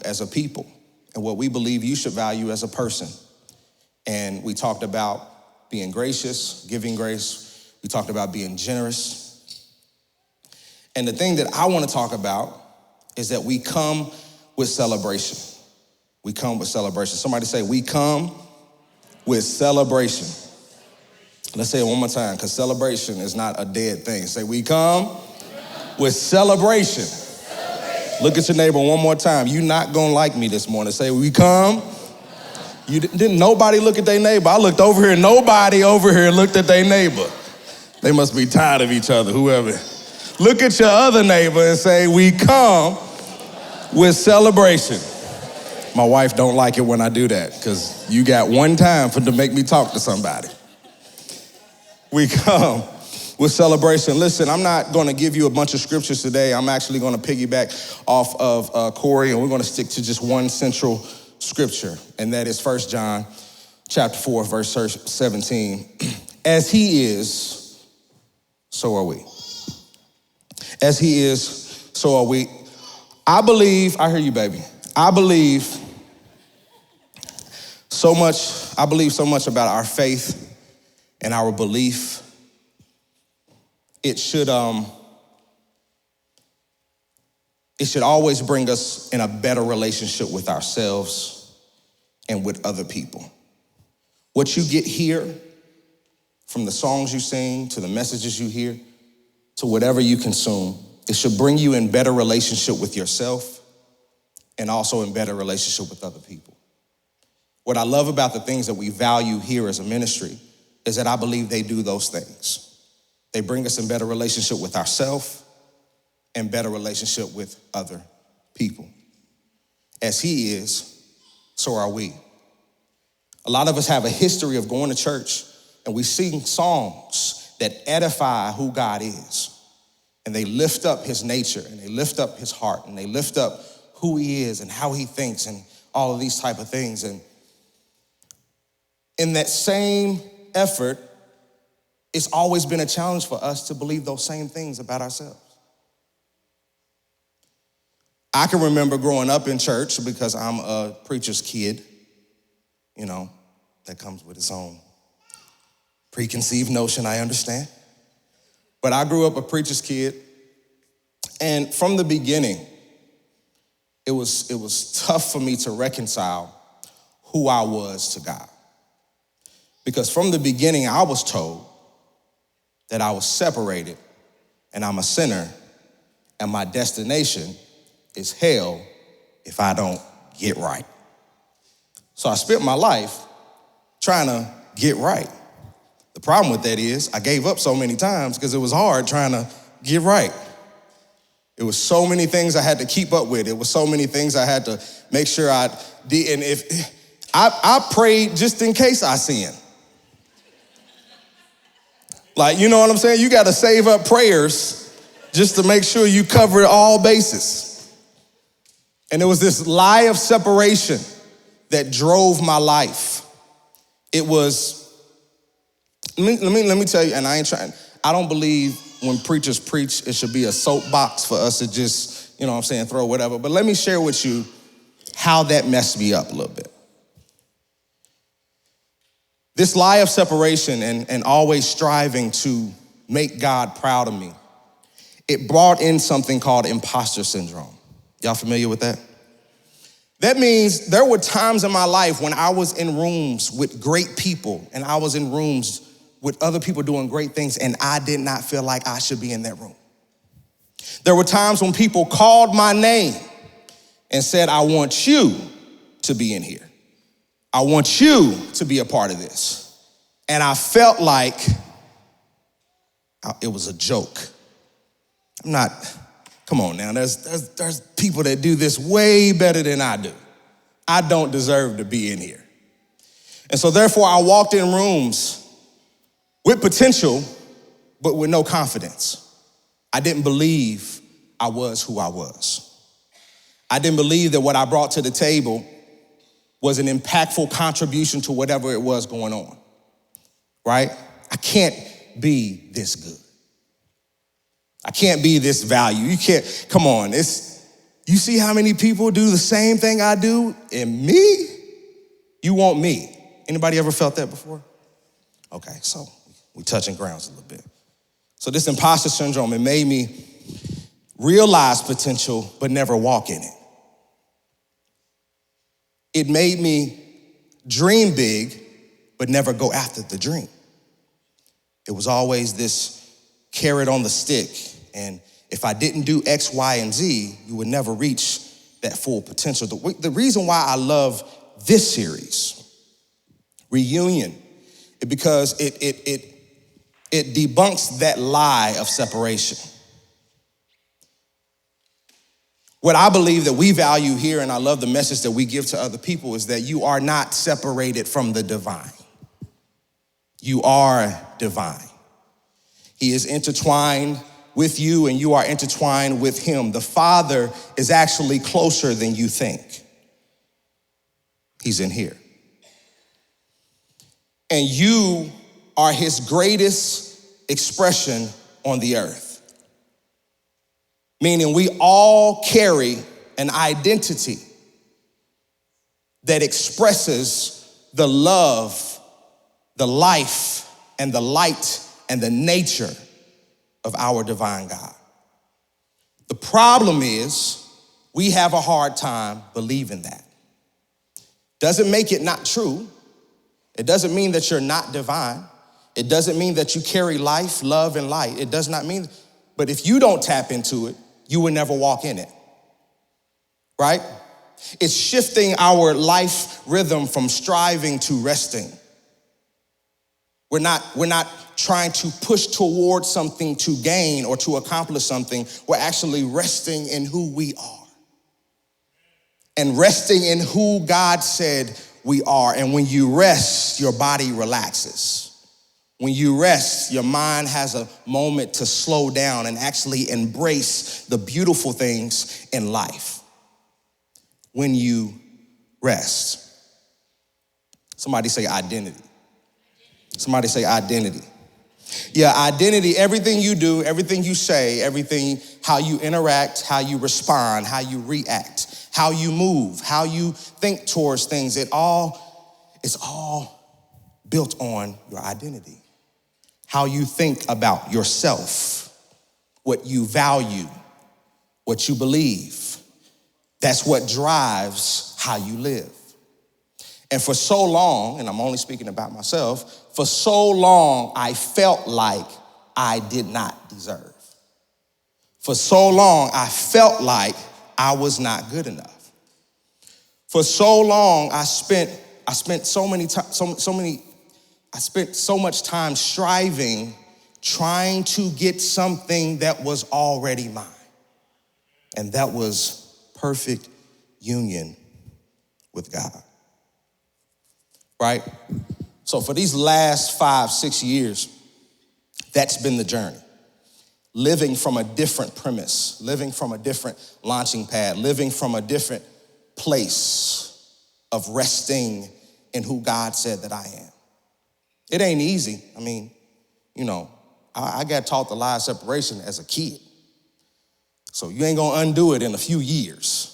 as a people and what we believe you should value as a person. And we talked about being gracious, giving grace. We talked about being generous. And the thing that I want to talk about is that we come with celebration. We come with celebration. Somebody say, we come with celebration. Let's say it one more time, because celebration is not a dead thing. Say, we come with celebration. Look at your neighbor one more time. You're not gonna like me this morning. Say, we come. You didn't nobody look at their neighbor. I looked over here, nobody over here looked at their neighbor. They must be tired of each other, whoever. Look at your other neighbor and say, we come with celebration. My wife don't like it when I do that, because you got one time to make me talk to somebody. We come with celebration. Listen, I'm not going to give you a bunch of scriptures today. I'm actually going to piggyback off of Corey, and we're going to stick to just one central scripture, and that is 1 John chapter 4, verse 17. As he is, so are we. As he is, so are we. I hear you, baby. I believe so much about our faith and our belief. It should always bring us in a better relationship with ourselves and with other people. What you get here, from the songs you sing to the messages you hear to whatever you consume, it should bring you in better relationship with yourself and also in better relationship with other people. What I love about the things that we value here as a ministry is that I believe they do those things. They bring us in better relationship with ourselves and better relationship with other people. As he is, so are we. A lot of us have a history of going to church and we sing songs that edify who God is. And they lift up his nature and they lift up his heart and they lift up who he is and how he thinks and all of these type of things. And in that same effort, it's always been a challenge for us to believe those same things about ourselves. I can remember growing up in church because I'm a preacher's kid. You know, that comes with its own preconceived notion, I understand. But I grew up a preacher's kid, and from the beginning, it was tough for me to reconcile who I was to God. Because from the beginning, I was told that I was separated and I'm a sinner and my destination is hell if I don't get right. So I spent my life trying to get right. The problem with that is I gave up so many times because it was hard trying to get right. It was so many things I had to keep up with. It was so many things I had to make sure I did. And if I prayed just in case I sinned. Like, you know what I'm saying? You got to save up prayers just to make sure you cover all bases. And there was this lie of separation that drove my life. It was, let me tell you, and I don't believe when preachers preach, it should be a soapbox for us to just, you know what I'm saying, throw whatever. But let me share with you how that messed me up a little bit. This lie of separation and always striving to make God proud of me, it brought in something called imposter syndrome. Y'all familiar with that? That means there were times in my life when I was in rooms with great people and I was in rooms with other people doing great things and I did not feel like I should be in that room. There were times when people called my name and said, I want you to be in here. I want you to be a part of this. And I felt like it was a joke. Come on now, there's people that do this way better than I do. I don't deserve to be in here. And so therefore I walked in rooms with potential, but with no confidence. I didn't believe I was who I was. I didn't believe that what I brought to the table was an impactful contribution to whatever it was going on, right? I can't be this good. I can't be this value. You can't, come on, You see how many people do the same thing I do? And me? You want me. Anybody ever felt that before? Okay, so we touching grounds a little bit. So this imposter syndrome, it made me realize potential, but never walk in it. It made me dream big, but never go after the dream. It was always this carrot on the stick, and if I didn't do X, Y, and Z, you would never reach that full potential. The reason why I love this series, Reunion, is because it debunks that lie of separation. What I believe that we value here, and I love the message that we give to other people, is that you are not separated from the divine. You are divine. He is intertwined with you, and you are intertwined with him. The Father is actually closer than you think. He's in here. And you are his greatest expression on the earth. Meaning we all carry an identity that expresses the love, the life, and the light, and the nature of our divine God. The problem is we have a hard time believing that. Doesn't make it not true. It doesn't mean that you're not divine. It doesn't mean that you carry life, love, and light. It does not mean, but if you don't tap into it, you will never walk in it, right? It's shifting our life rhythm from striving to resting. We're not trying to push towards something to gain or to accomplish something. We're actually resting in who we are and resting in who God said we are. And when you rest, your body relaxes. When you rest, your mind has a moment to slow down and actually embrace the beautiful things in life. When you rest. Somebody say identity. Somebody say identity. Yeah, identity, everything you do, everything you say, everything, how you interact, how you respond, how you react, how you move, how you think towards things, it's all built on your identity. How you think about yourself, what you value, what you believe. That's what drives how you live. And for so long, and I'm only speaking about myself, for so long I felt like I did not deserve. For so long I felt like I was not good enough. For so long I spent so much time striving, trying to get something that was already mine. And that was perfect union with God. Right? So for these last 5-6 years, that's been the journey. Living from a different premise, living from a different launching pad, living from a different place of resting in who God said that I am. It ain't easy. I mean, I got taught the lie of separation as a kid. So you ain't gonna undo it in a few years.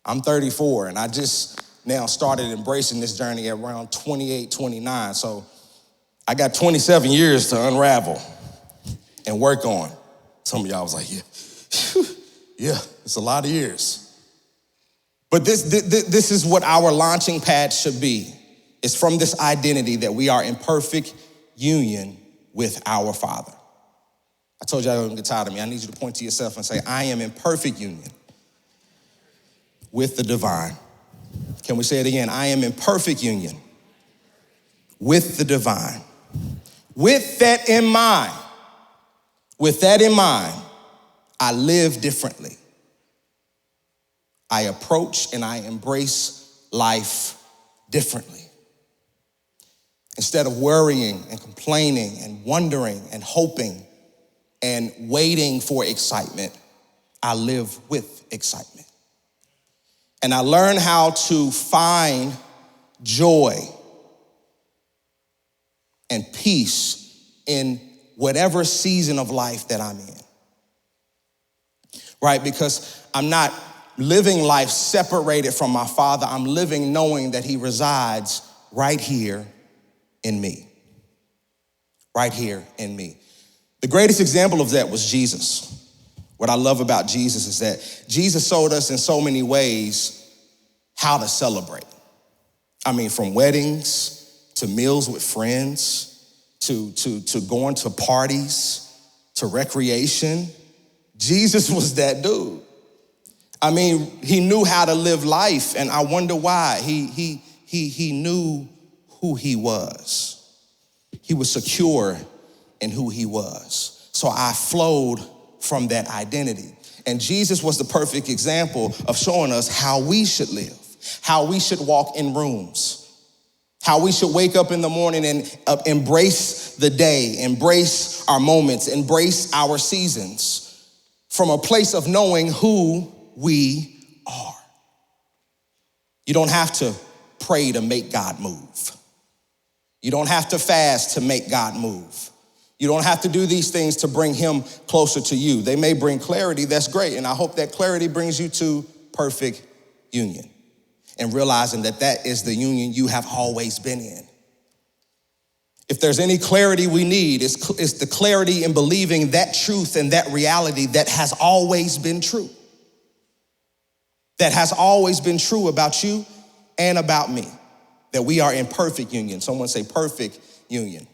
I'm 34 and I just now started embracing this journey at around 28, 29. So I got 27 years to unravel and work on. Some of y'all was like, yeah, it's a lot of years. But this is what our launching pad should be. It's from this identity that we are in perfect union with our Father. I told you I don't get tired of me. I need you to point to yourself and say, I am in perfect union with the divine. Can we say it again? I am in perfect union with the divine. With that in mind, I live differently. I approach and I embrace life differently. Instead of worrying and complaining and wondering and hoping and waiting for excitement, I live with excitement. And I learn how to find joy and peace in whatever season of life that I'm in. right? Because I'm not living life separated from my Father. I'm living knowing that he resides right here in me. Right here in me. The greatest example of that was Jesus. What I love about Jesus is that Jesus showed us in so many ways how to celebrate. I mean, from weddings to meals with friends, to going to parties, to recreation. Jesus was that dude. I mean, he knew how to live life, and I wonder why. He knew who he was. He was secure in who he was. So I flowed from that identity. And Jesus was the perfect example of showing us how we should live, how we should walk in rooms, how we should wake up in the morning and embrace the day, embrace our moments, embrace our seasons from a place of knowing who we are. You don't have to pray to make God move. You don't have to fast to make God move. You don't have to do these things to bring him closer to you. They may bring clarity, that's great, and I hope that clarity brings you to perfect union and realizing that that is the union you have always been in. If there's any clarity we need, it's the clarity in believing that truth and that reality that has always been true. That has always been true about you and about me. That we are in perfect union. Someone say perfect union.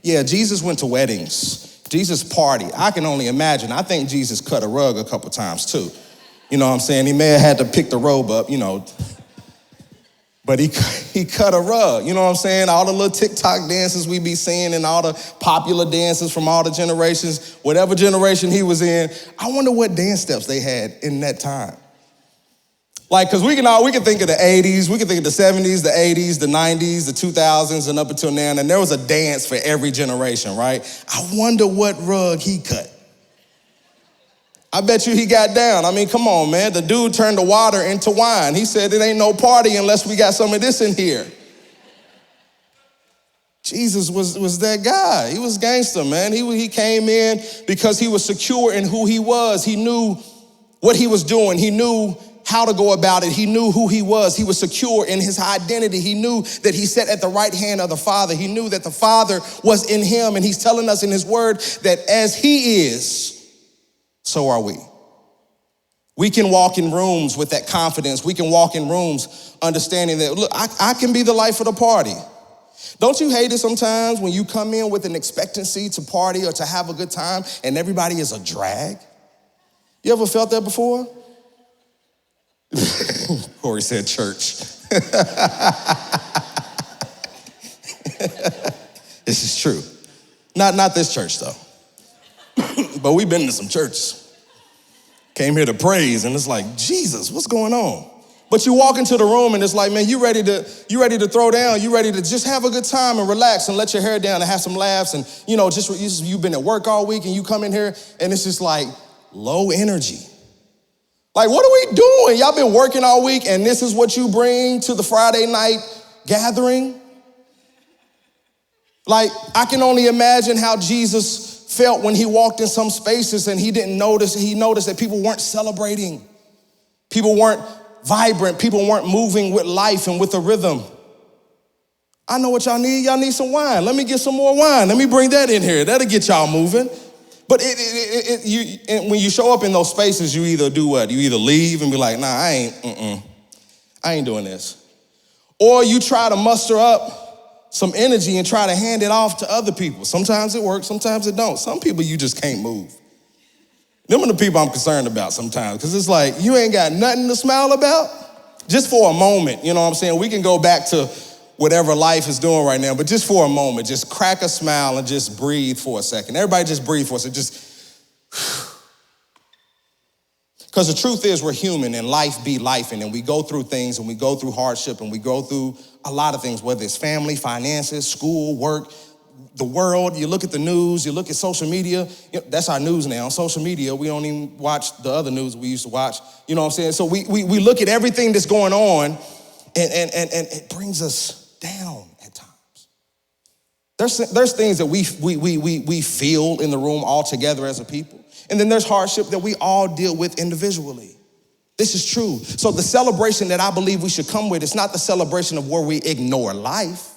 Yeah, Jesus went to weddings. Jesus partied. I can only imagine. I think Jesus cut a rug a couple times too. You know what I'm saying? He may have had to pick the robe up, but he cut a rug. You know what I'm saying? All the little TikTok dances we be seeing and all the popular dances from all the generations, whatever generation he was in. I wonder what dance steps they had in that time. Like, because we can think of the 80s, we can think of the 70s, the 80s, the 90s, the 2000s, and up until now, and there was a dance for every generation, right? I wonder what rug he cut. I bet you he got down. I mean, come on, man. The dude turned the water into wine. He said, it ain't no party unless we got some of this in here. Jesus was that guy. He was gangster, man. He came in because he was secure in who he was. He knew what he was doing. He knew how to go about it. He knew who he was. He was secure in his identity. He knew that he sat at the right hand of the Father. He knew that the Father was in him, and he's telling us in his word that as he is, so are we. We can walk in rooms with that confidence. We can walk in rooms understanding that, look, I can be the life of the party. Don't you hate it sometimes when you come in with an expectancy to party or to have a good time and everybody is a drag? You ever felt that before? Corey said church. This is true. Not this church though. But we've been to some churches. Came here to praise and it's like, Jesus, what's going on? But you walk into the room and it's like, man, you ready to throw down, you ready to just have a good time and relax and let your hair down and have some laughs and you've been at work all week and you come in here and it's just like low energy. Like, what are we doing? Y'all been working all week and this is what you bring to the Friday night gathering? Like, I can only imagine how Jesus felt when he walked in some spaces and he noticed that people weren't celebrating. People weren't vibrant. People weren't moving with life and with a rhythm. I know what y'all need. Y'all need some wine. Let me get some more wine. Let me bring that in here. That'll get y'all moving. But when you show up in those spaces, you either do what? You either leave and be like, nah, I ain't doing this. Or you try to muster up some energy and try to hand it off to other people. Sometimes it works, sometimes it don't. Some people you just can't move. Them are the people I'm concerned about sometimes, because it's like, you ain't got nothing to smile about? Just for a moment, you know what I'm saying? We can go back to whatever life is doing right now, but just for a moment, just crack a smile and just breathe for a second. Everybody just breathe for a second, because the truth is we're human and life be life, and we go through things and we go through hardship and we go through a lot of things, whether it's family, finances, school, work, the world. You look at the news, you look at social media. That's our news now. On social media, we don't even watch the other news we used to watch. You know what I'm saying? So we look at everything that's going on and it brings us down at times. There's things that we feel in the room all together as a people. And then there's hardship that we all deal with individually. This is true. So the celebration that I believe we should come with, it's not the celebration of where we ignore life.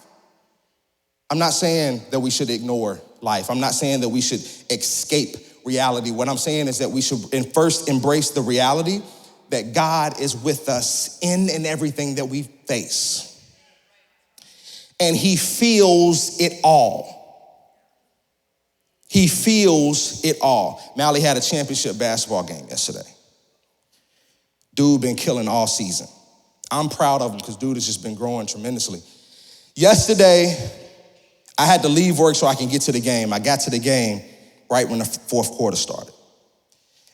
I'm not saying that we should ignore life. I'm not saying that we should escape reality. What I'm saying is that we should first embrace the reality that God is with us in and everything that we face. And he feels it all. He feels it all. Mally had a championship basketball game yesterday. Dude been killing all season. I'm proud of him because dude has just been growing tremendously. Yesterday, I had to leave work so I can get to the game. I got to the game right when the fourth quarter started.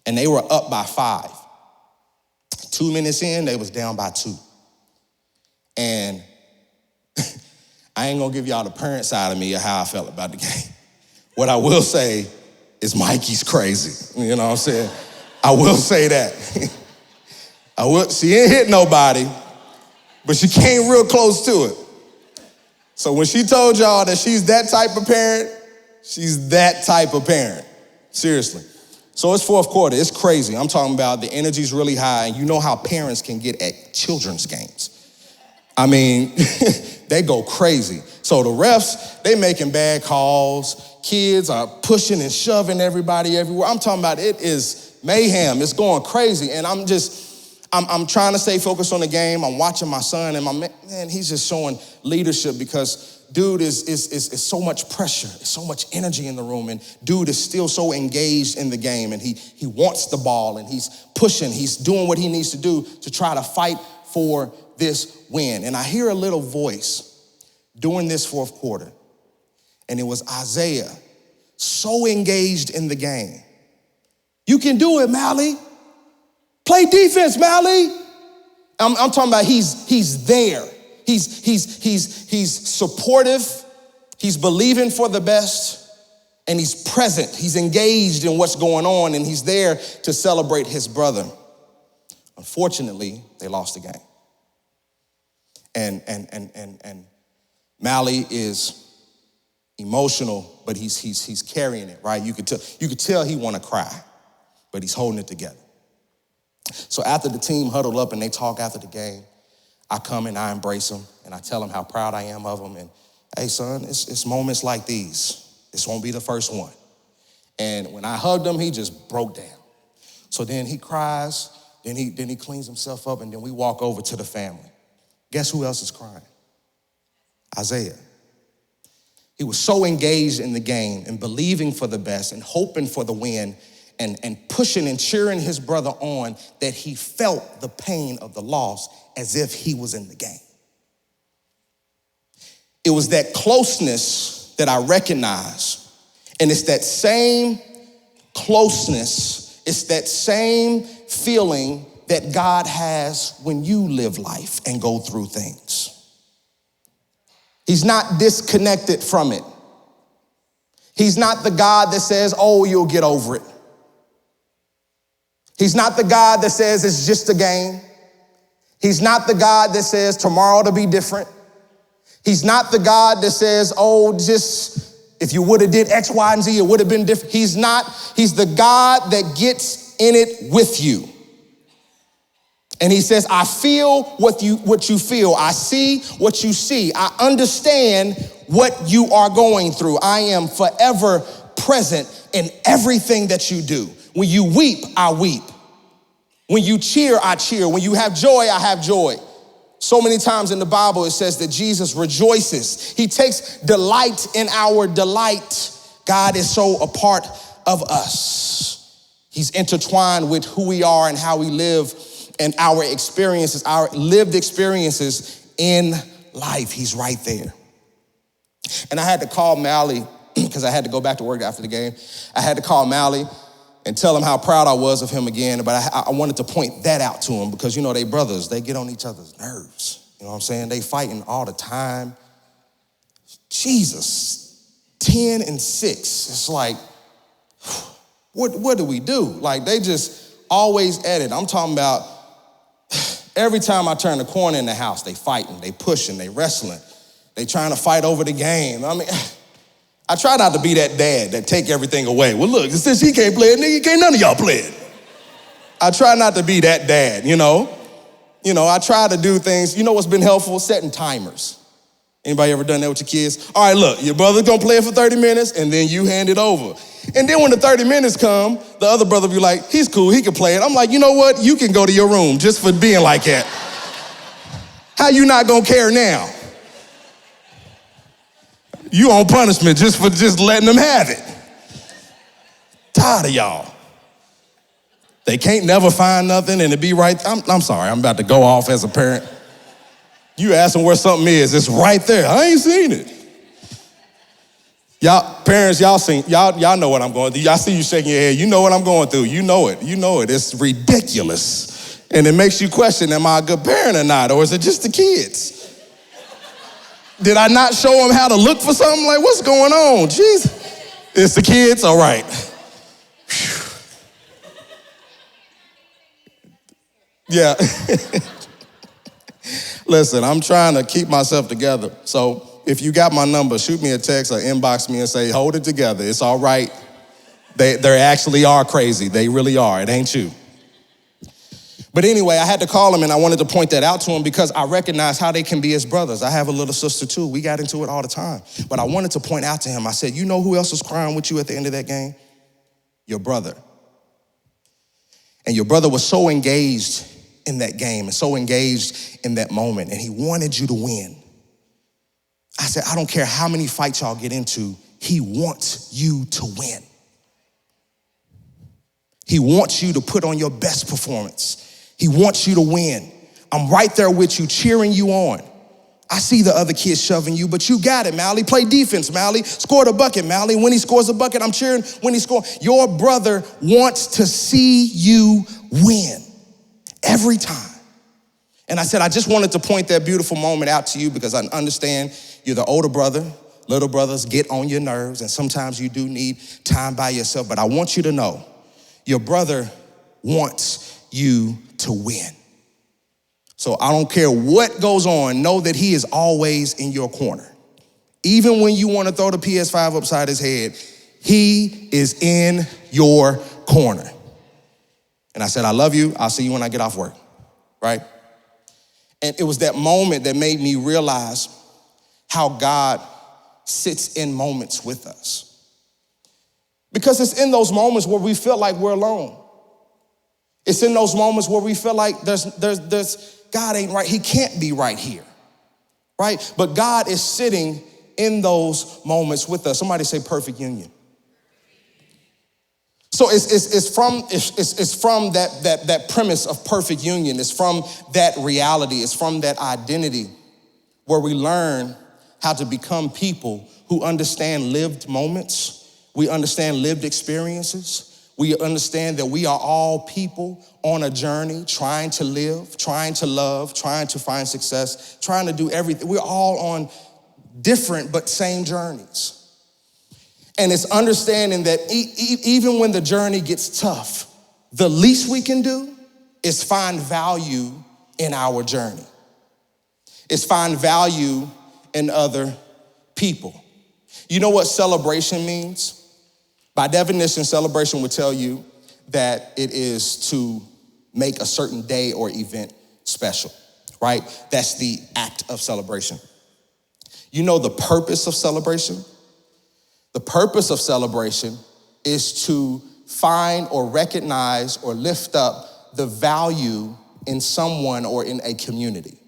And they were up by 5. 2 minutes in, they was down by 2. And I ain't gonna give y'all the parent side of me of how I felt about the game. What I will say is Mikey's crazy. You know what I'm saying? I will say that. She ain't hit nobody, but she came real close to it. So when she told y'all that she's that type of parent, she's that type of parent. Seriously. So it's fourth quarter. It's crazy. I'm talking about the energy's really high, and you know how parents can get at children's games. I mean, they go crazy. So the refs, they making bad calls. Kids are pushing and shoving everybody everywhere. I'm talking about it is mayhem. It's going crazy. And I'm trying to stay focused on the game. I'm watching my son, and my man, he's just showing leadership because dude is so much pressure. There's so much energy in the room, and dude is still so engaged in the game, and he wants the ball, and he's pushing. He's doing what he needs to do to try to fight for this win. And I hear a little voice during this fourth quarter, and it was Isaiah, so engaged in the game. You can do it, Mally. Play defense, Mally. I'm talking about he's there. He's supportive. He's believing for the best, and he's present. He's engaged in what's going on, and he's there to celebrate his brother. Unfortunately, they lost the game. And Mally is emotional, but he's carrying it, right? You could tell he want to cry, but he's holding it together. So after the team huddled up and they talk after the game, I come and I embrace him and I tell him how proud I am of him. And hey, son, it's moments like these. This won't be the first one. And when I hugged him, he just broke down. So then he cries, then he cleans himself up, and then we walk over to the family. Guess who else is crying? Isaiah. He was so engaged in the game and believing for the best and hoping for the win and pushing and cheering his brother on that he felt the pain of the loss as if he was in the game. It was that closeness that I recognize, and it's that same closeness, it's that same feeling that God has when you live life and go through things. He's not disconnected from it. He's not the God that says, oh, you'll get over it. He's not the God that says it's just a game. He's not the God that says tomorrow to be different. He's not the God that says, oh, just if you would have did X, Y, and Z, it would have been different. He's not. He's the God that gets in it with you. And he says, I feel what you feel. I see what you see. I understand what you are going through. I am forever present in everything that you do. When you weep, I weep. When you cheer, I cheer. When you have joy, I have joy. So many times in the Bible, it says that Jesus rejoices. He takes delight in our delight. God is so a part of us. He's intertwined with who we are and how we live and our experiences, our lived experiences in life. He's right there. And I had to call Mally because I had to go back to work after the game. I had to call Mally and tell him how proud I was of him again. But I wanted to point that out to him because, you know, they brothers, they get on each other's nerves. You know what I'm saying? They fighting all the time. Jesus, 10 and 6. It's like, what do we do? Like, they just always at it. I'm talking about every time I turn the corner in the house, they fighting, they pushing, they wrestling. They trying to fight over the game. I mean, I try not to be that dad that take everything away. Well, look, since he can't play it, nigga, can't none of y'all play it. I try not to be that dad, you know? I try to do things. You know what's been helpful? Setting timers. Anybody ever done that with your kids? All right, look, your brother's gonna play it for 30 minutes and then you hand it over. And then when the 30 minutes come, the other brother be like, he's cool, he can play it. I'm like, you know what? You can go to your room just for being like that. How you not gonna care now? You on punishment just for just letting them have it. Tired of y'all. They can't never find nothing and it be right. I'm sorry, I'm about to go off as a parent. You ask them where something is, it's right there. I ain't seen it. Y'all, parents, y'all know what I'm going through. Y'all see you shaking your head. You know what I'm going through. You know it. It's ridiculous. And it makes you question, am I a good parent or not? Or is it just the kids? Did I not show them how to look for something? Like, what's going on? Jeez. It's the kids? All right. Yeah. Listen, I'm trying to keep myself together. So if you got my number, shoot me a text or inbox me and say, hold it together. It's all right. They actually are crazy. They really are. It ain't you. But anyway, I had to call him and I wanted to point that out to him because I recognize how they can be as brothers. I have a little sister too. We got into it all the time. But I wanted to point out to him, I said, you know who else was crying with you at the end of that game? Your brother. And your brother was so engaged in that game and so engaged in that moment, and he wanted you to win. I said, I don't care how many fights y'all get into, he wants you to win. He wants you to put on your best performance. He wants you to win. I'm right there with you, cheering you on. I see the other kids shoving you, but you got it, Mally. Play defense, Mally. Score the bucket, Mally. When he scores a bucket, I'm cheering when he scores. Your brother wants to see you win every time. And I said, I just wanted to point that beautiful moment out to you because I understand you're the older brother. Little brothers get on your nerves, and sometimes you do need time by yourself. But I want you to know, your brother wants you to win. So I don't care what goes on, know that he is always in your corner. Even when you want to throw the PS5 upside his head, he is in your corner. And I said, I love you. I'll see you when I get off work, right? And it was that moment that made me realize how God sits in moments with us. Because it's in those moments where we feel like we're alone. It's in those moments where we feel like there's God ain't right. He can't be right here, right? But God is sitting in those moments with us. Somebody say perfect union. So it's from that premise of perfect union. It's from that reality. It's from that identity where we learn how to become people who understand lived moments. We understand lived experiences. We understand that we are all people on a journey, trying to live, trying to love, trying to find success, trying to do everything. We're all on different but same journeys. And it's understanding that even when the journey gets tough, the least we can do is find value in our journey. It's find value in other people. You know what celebration means? By definition, celebration would tell you that it is to make a certain day or event special, right? That's the act of celebration. You know the purpose of celebration? The purpose of celebration is to find or recognize or lift up the value in someone or in a community,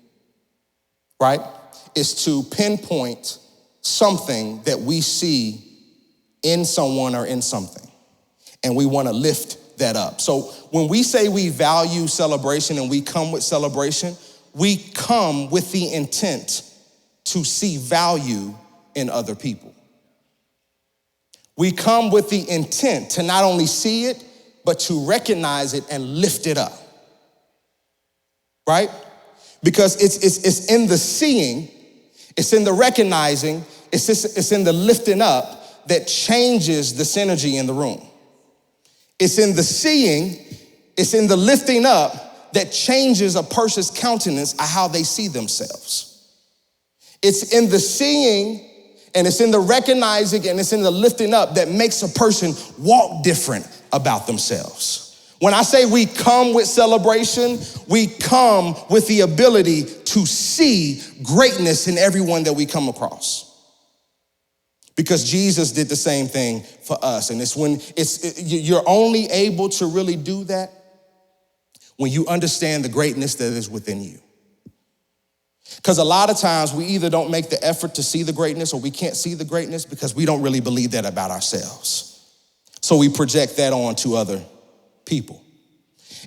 right? It's to pinpoint something that we see in someone or in something, and we want to lift that up. So when we say we value celebration and we come with celebration, we come with the intent to see value in other people. We come with the intent to not only see it, but to recognize it and lift it up, right? Because it's in the seeing, it's in the recognizing, it's in the lifting up that changes the synergy in the room. It's in the seeing, it's in the lifting up that changes a person's countenance of how they see themselves. It's in the seeing And it's in the recognizing and it's in the lifting up that makes a person walk different about themselves. When I say we come with celebration, we come with the ability to see greatness in everyone that we come across. Because Jesus did the same thing for us. And you're only able to really do that when you understand the greatness that is within you. Because a lot of times we either don't make the effort to see the greatness or we can't see the greatness because we don't really believe that about ourselves. So we project that on to other people.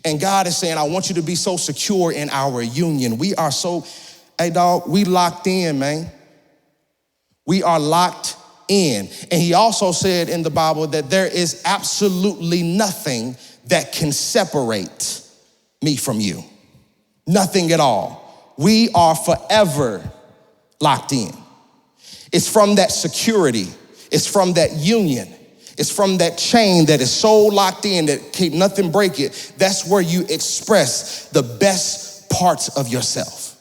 And God is saying, I want you to be so secure in our union. We are so, hey dog, we locked in, man. We are locked in. And he also said in the Bible that there is absolutely nothing that can separate me from you. Nothing at all. We are forever locked in. It's from that security. It's from that union. It's from that chain that is so locked in that can't nothing break it. That's where you express the best parts of yourself.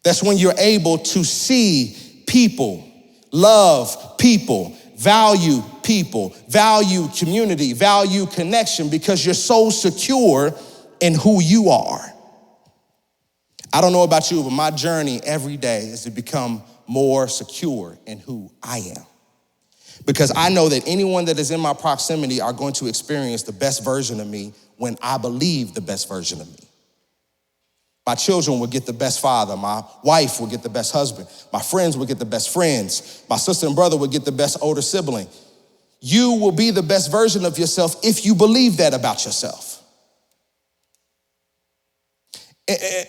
That's when you're able to see people, love people, value community, value connection, because you're so secure in who you are. I don't know about you, but my journey every day is to become more secure in who I am. Because I know that anyone that is in my proximity are going to experience the best version of me when I believe the best version of me. My children will get the best father. My wife will get the best husband. My friends will get the best friends. My sister and brother will get the best older sibling. You will be the best version of yourself if you believe that about yourself.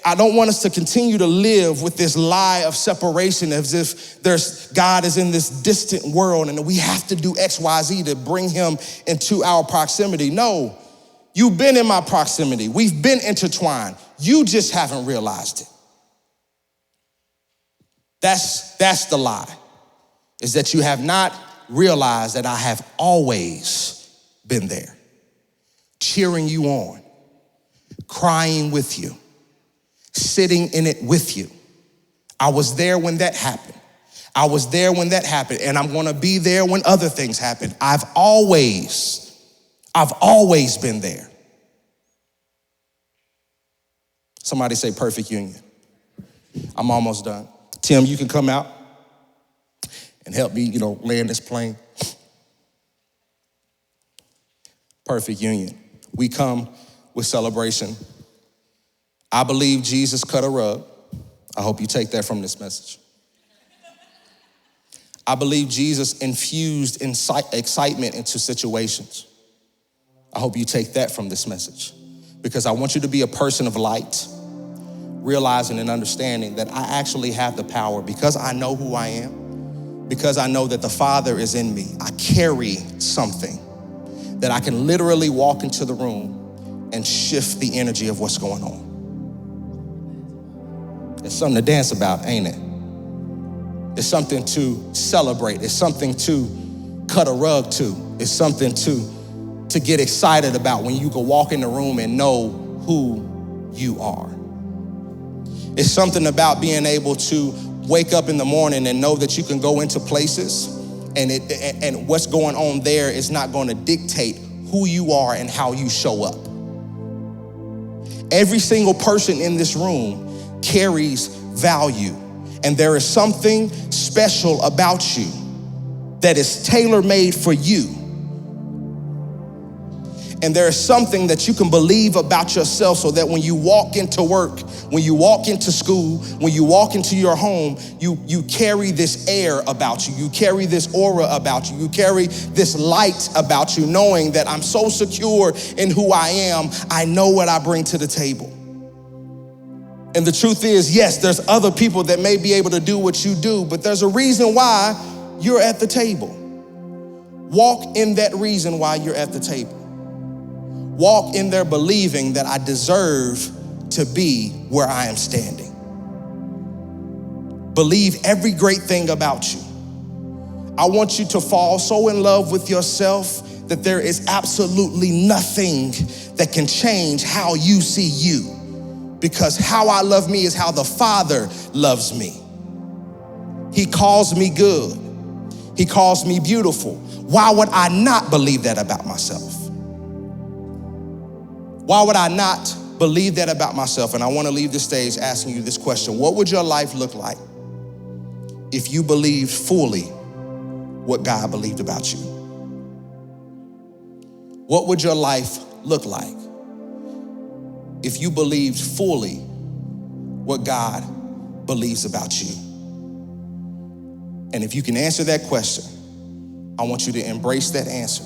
I don't want us to continue to live with this lie of separation as if God is in this distant world and we have to do X, Y, Z to bring him into our proximity. No, you've been in my proximity. We've been intertwined. You just haven't realized it. That's the lie, is that you have not realized that I have always been there, cheering you on, crying with you, sitting in it with you. I was there when that happened. I was there when that happened, and I'm gonna be there when other things happen. I've always been there. Somebody say perfect union. I'm almost done. Tim, you can come out and help me, land this plane. Perfect union. We come with celebration. I believe Jesus cut a rug. I hope you take that from this message. I believe Jesus infused excitement into situations. I hope you take that from this message, because I want you to be a person of light, realizing and understanding that I actually have the power because I know who I am, because I know that the Father is in me. I carry something that I can literally walk into the room and shift the energy of what's going on. It's something to dance about, ain't it? It's something to celebrate. It's something to cut a rug to. It's something to get excited about when you can walk in the room and know who you are. It's something about being able to wake up in the morning and know that you can go into places and what's going on there is not going to dictate who you are and how you show up. Every single person in this room carries value, and there is something special about you that is tailor-made for you. And there is something that you can believe about yourself so that when you walk into work, when you walk into school, when you walk into your home, you carry this air about you. You carry this aura about you. You carry this light about you, knowing that I'm so secure in who I am. I know what I bring to the table. And the truth is, yes, there's other people that may be able to do what you do, but there's a reason why you're at the table. Walk in that reason why you're at the table. Walk in there believing that I deserve to be where I am standing. Believe every great thing about you. I want you to fall so in love with yourself that there is absolutely nothing that can change how you see you. Because how I love me is how the Father loves me. He calls me good. He calls me beautiful. Why would I not believe that about myself? Why would I not believe that about myself? And I want to leave the stage asking you this question. What would your life look like if you believed fully what God believed about you? What would your life look like if you believed fully what God believes about you? And if you can answer that question, I want you to embrace that answer.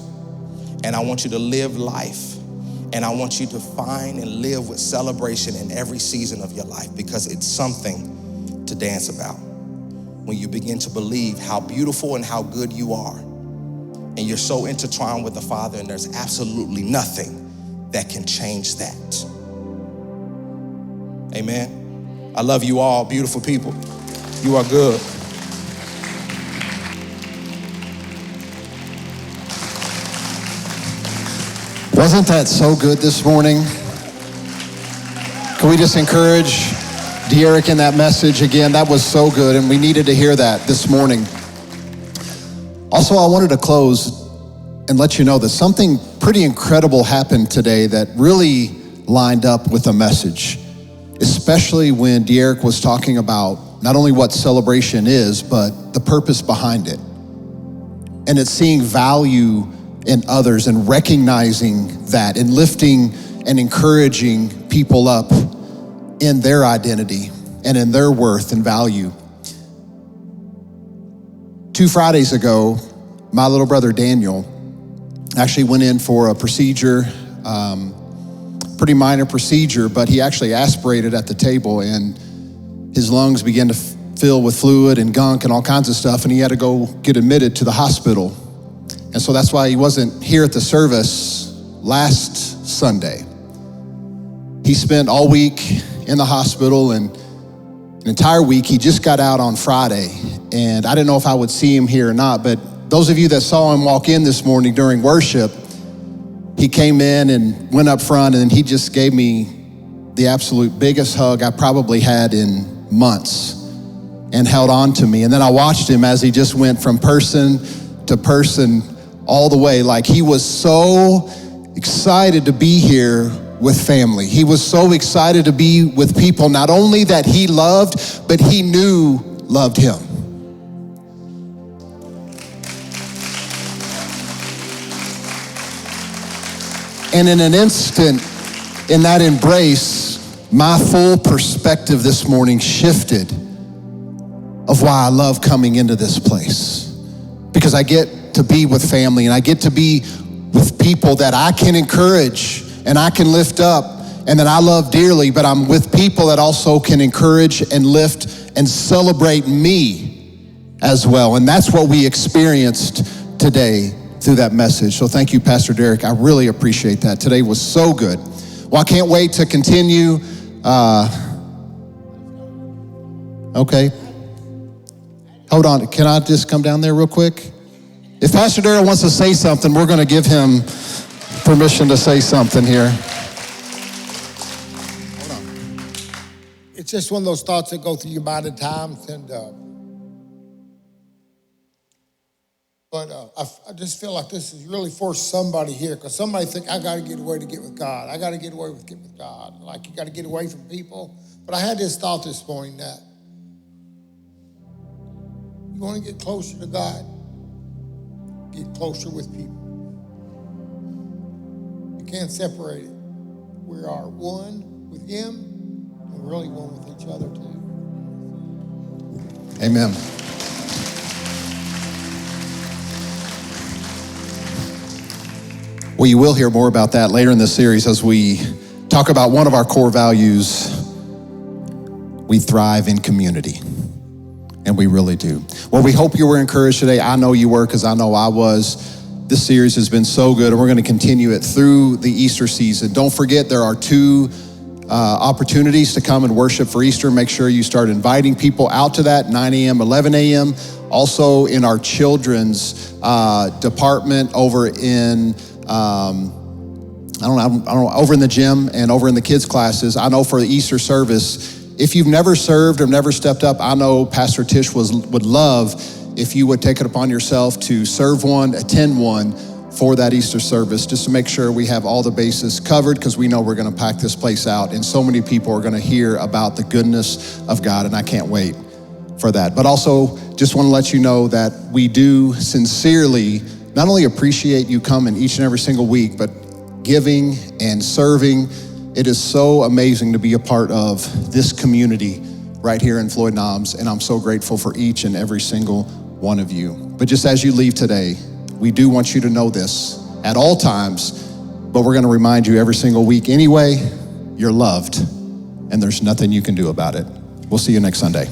And I want you to live life. And I want you to find and live with celebration in every season of your life, because it's something to dance about. When you begin to believe how beautiful and how good you are, and you're so intertwined with the Father, and there's absolutely nothing that can change that. Amen. I love you all, beautiful people. You are good. Wasn't that so good this morning? Can we just encourage De'Eric in that message again? That was so good, and we needed to hear that this morning. Also, I wanted to close and let you know that something pretty incredible happened today that really lined up with the message, especially when De'Eric was talking about not only what celebration is, but the purpose behind it. And it's seeing value in others and recognizing that and lifting and encouraging people up in their identity and in their worth and value. 2 Fridays ago, my little brother Daniel actually went in for a procedure, pretty minor procedure, but he actually aspirated at the table and his lungs began to fill with fluid and gunk and all kinds of stuff, and he had to go get admitted to the hospital. And so that's why he wasn't here at the service last Sunday. He spent all week in the hospital, and an entire week. He just got out on Friday, and I didn't know if I would see him here or not, but those of you that saw him walk in this morning during worship, he came in and went up front, and he just gave me the absolute biggest hug I probably had in months and held on to me. And then I watched him as he just went from person to person all the way. Like, he was so excited to be here with family. He was so excited to be with people, not only that he loved, but he knew loved him. And in an instant, in that embrace, my full perspective this morning shifted of why I love coming into this place. Because I get to be with family, and I get to be with people that I can encourage and I can lift up and that I love dearly, but I'm with people that also can encourage and lift and celebrate me as well. And that's what we experienced today through that message. So thank you, Pastor De'Eric. I really appreciate that. Today was so good. Well, I can't wait to continue. Okay. Hold on. Can I just come down there real quick? If Pastor De'Eric wants to say something, we're going to give him permission to say something here. Hold on. It's just one of those thoughts that go through your mind at times, and I just feel like this is really for somebody here, because somebody think, I got to get away to get with God. I got to get away with get with God. Like, you got to get away from people. But I had this thought this morning that you want to get closer to God, get closer with people. You can't separate it. We are one with Him, and we're really one with each other too. Amen. Well, you will hear more about that later in the series as we talk about one of our core values. We thrive in community, and we really do. Well, we hope you were encouraged today. I know you were, because I know I was. This series has been so good, and we're going to continue it through the Easter season. Don't forget, there are 2 opportunities to come and worship for Easter. Make sure you start inviting people out to that, 9 a.m., 11 a.m. Also in our children's department over in over in the gym and over in the kids' classes. I know for the Easter service, If you've never served or never stepped up, I know Pastor Tish would love if you would take it upon yourself to serve one, attend one for that Easter service, just to make sure we have all the bases covered, because we know we're going to pack this place out and so many people are going to hear about the goodness of God, and I can't wait for that. But also just want to let you know that we do sincerely not only appreciate you coming each and every single week, but giving and serving. It is so amazing to be a part of this community right here in Floyd Knobs, and I'm so grateful for each and every single one of you. But just as you leave today, we do want you to know this at all times, but we're going to remind you every single week anyway, you're loved, and there's nothing you can do about it. We'll see you next Sunday.